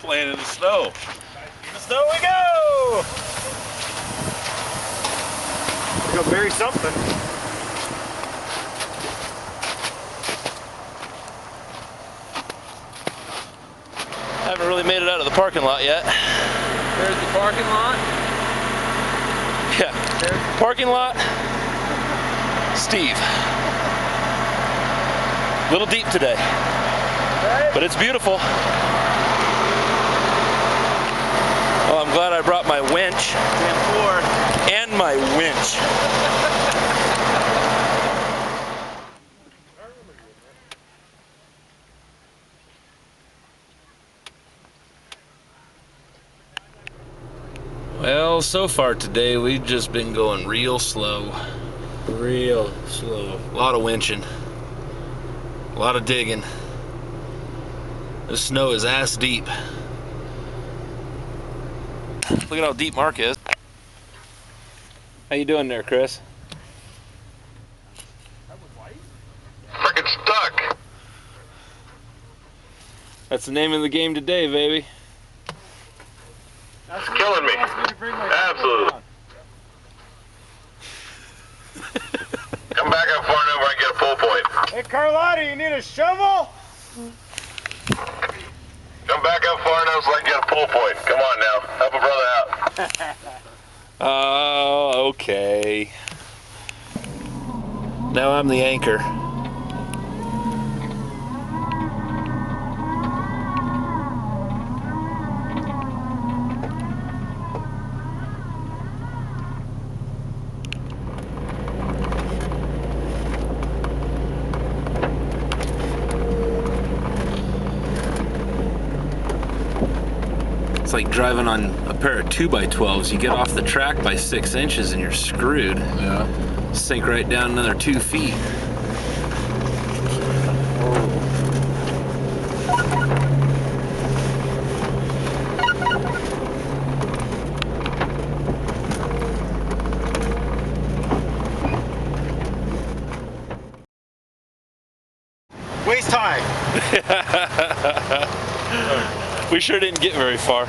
playing in the snow. In the snow we go! We'll go bury something. Haven't really made it out of the parking lot yet. There's the parking lot. Yeah, parking lot. Steve. A little deep today, but it's beautiful. Well, I'm glad I brought my winch and my winch. Well, so far today we've just been going real slow. Real slow. A lot of winching. A lot of digging. The snow is ass deep. Look at how deep Mark is. How you doing there, Chris? Frickin' stuck. That's the name of the game today, baby. It's killing me. Absolutely. Come back up far enough where I can get a pull point. Hey Carlotta, you need a shovel? Come back up far enough so I can get a pull point. Come on now. Help a brother out. Oh, okay. Now I'm the anchor. It's like driving on a pair of 2x12s. You get off the track by 6 inches and you're screwed. Yeah. Sink right down another 2 feet. Waist high. We sure didn't get very far.